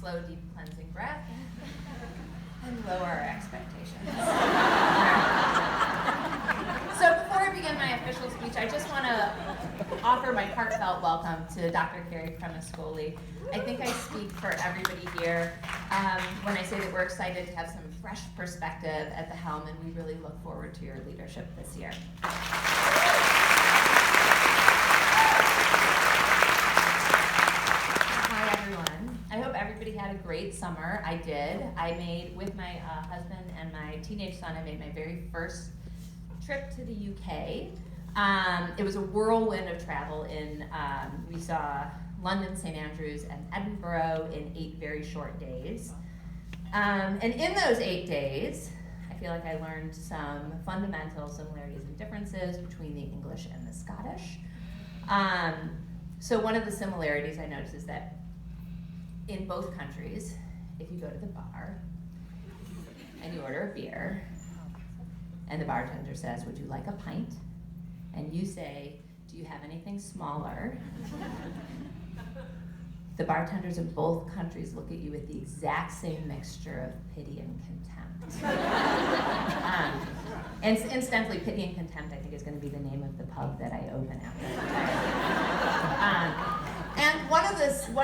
slow, deep, cleansing breath and lower our expectations. So before I begin my official speech, I just want to offer my heartfelt welcome to Dr. Carrie Cremascoli. I think I speak for everybody here when I say that we're excited to have some fresh perspective at the helm, and we really look forward to your leadership this year. Hi, everyone. I hope everybody had a great summer. I did. I made, with my husband and my teenage son, I made my very first trip to the UK. It was a whirlwind of travel. We saw London, St. Andrews, and Edinburgh in 8 very short days. And in those 8 days, I feel like I learned some fundamental similarities and differences between the English and the Scottish. So one of the similarities I noticed is that in both countries, if you go to the bar and you order a beer, and the bartender says, "Would you like a pint?" and you say, "Do you have anything smaller?" The bartenders of both countries look at you with the exact same mixture of pity and contempt. And incidentally, pity and contempt, I think, is going to be the name of the pub that I open after. And one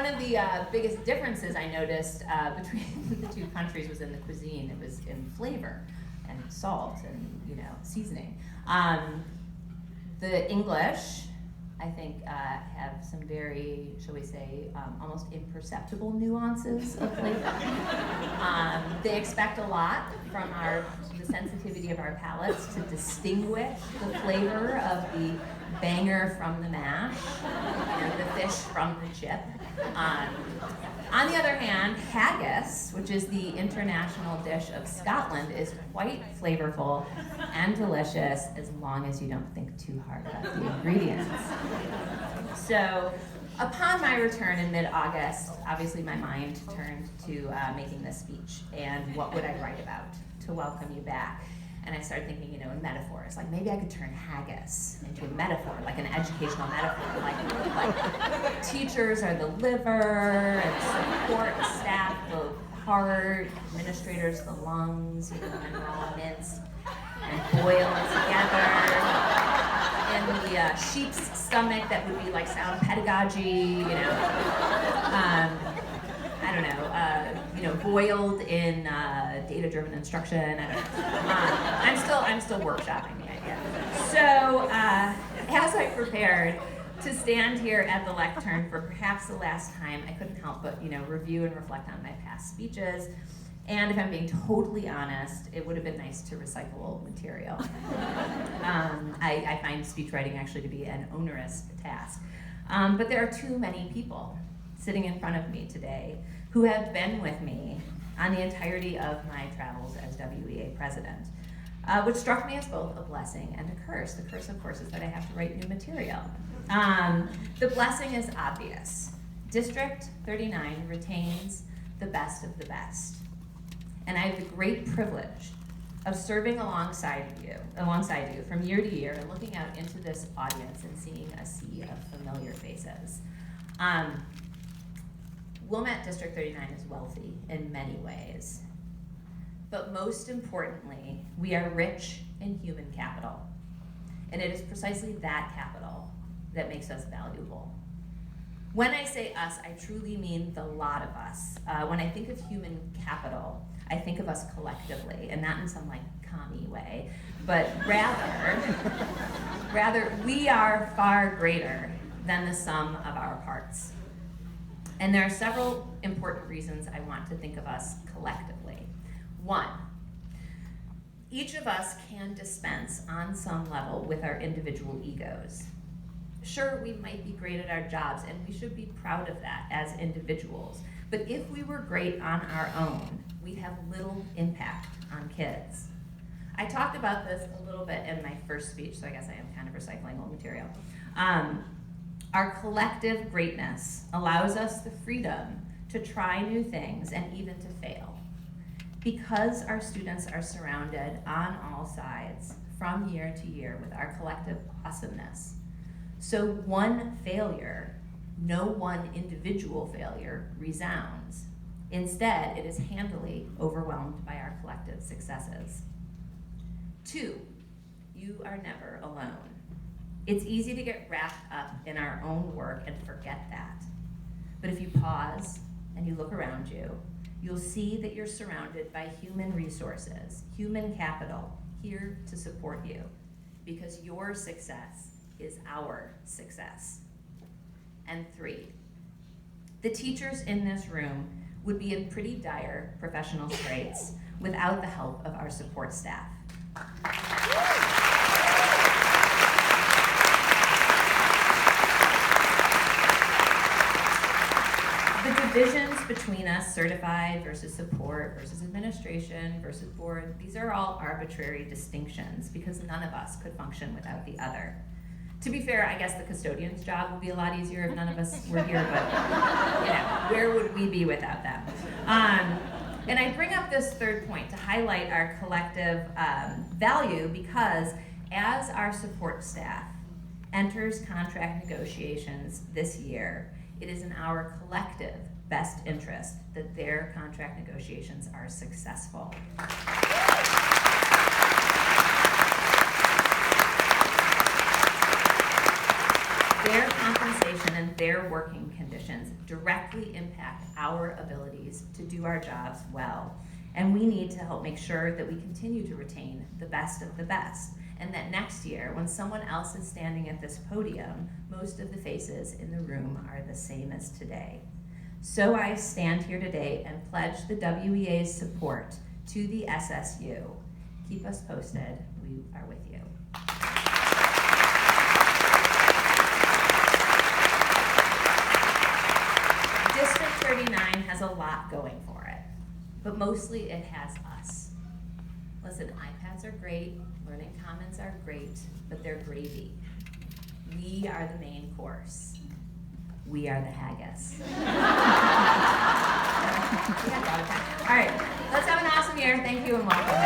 of the biggest differences I noticed between the two countries was in the cuisine. It was in flavor and salt and seasoning. The English, I think, have some very, shall we say, almost imperceptible nuances of flavor. They expect a lot from the sensitivity of our palates to distinguish the flavor of the banger from the mash, the fish from the chip. On the other hand, haggis, which is the international dish of Scotland, is quite flavorful and delicious as long as you don't think too hard about the ingredients. So, upon my return in mid-August, obviously my mind turned to making this speech and what would I write about to welcome you back. And I started thinking, in metaphors, like maybe I could turn haggis into a metaphor, like an educational metaphor, like teachers are the liver, and support staff the heart, administrators the lungs, and we're all minced and boiled together. In the sheep's stomach, that would be like sound pedagogy, I don't know, boiled in data-driven instruction. I don't know. I'm still workshopping the idea. So, as I prepared to stand here at the lectern for perhaps the last time, I couldn't help but review and reflect on my past speeches. And if I'm being totally honest, it would have been nice to recycle old material. I find speech writing actually to be an onerous task. But there are too many people sitting in front of me today who have been with me on the entirety of my travels as WEA president, which struck me as both a blessing and a curse. The curse, of course, is that I have to write new material. The blessing is obvious. District 39 retains the best of the best. And I have the great privilege of serving alongside you from year to year and looking out into this audience and seeing a sea of familiar faces. Wilmette District 39 is wealthy in many ways, but most importantly, we are rich in human capital. And it is precisely that capital that makes us valuable. When I say us, I truly mean the lot of us. When I think of human capital, I think of us collectively, and not in some commie way, but rather we are far greater than the sum of our parts. And there are several important reasons I want to think of us collectively. One, each of us can dispense on some level with our individual egos. Sure, we might be great at our jobs, and we should be proud of that as individuals. But if we were great on our own, we'd have little impact on kids. I talked about this a little bit in my first speech, so I guess I am kind of recycling old material. Our collective greatness allows us the freedom to try new things and even to fail. Because our students are surrounded on all sides from year to year with our collective awesomeness, so one failure, no one individual failure, resounds Instead, it is handily overwhelmed by our collective successes. 2, you are never alone. It's easy to get wrapped up in our own work and forget that. But if you pause and you look around you, you'll see that you're surrounded by human resources, human capital, here to support you, because your success is our success. And 3, the teachers in this room would be in pretty dire professional straits without the help of our support staff. The divisions between us, certified versus support versus administration versus board, these are all arbitrary distinctions because none of us could function without the other. To be fair, I guess the custodian's job would be a lot easier if none of us were here, but where would we be without them? And I bring up this third point to highlight our collective value because as our support staff enters contract negotiations this year, it is in our collective best interest that their contract negotiations are successful. Their compensation and their working conditions directly impact our abilities to do our jobs well. And we need to help make sure that we continue to retain the best of the best. And that next year, when someone else is standing at this podium, most of the faces in the room are the same as today. So I stand here today and pledge the WEA's support to the SSU. Keep us posted. We are with you. District 39 has a lot going for it, but mostly it has us. Listen, iPads are great, learning commons are great, but they're gravy. We are the main course. We are the haggis. All right, let's have an awesome year. Thank you and welcome.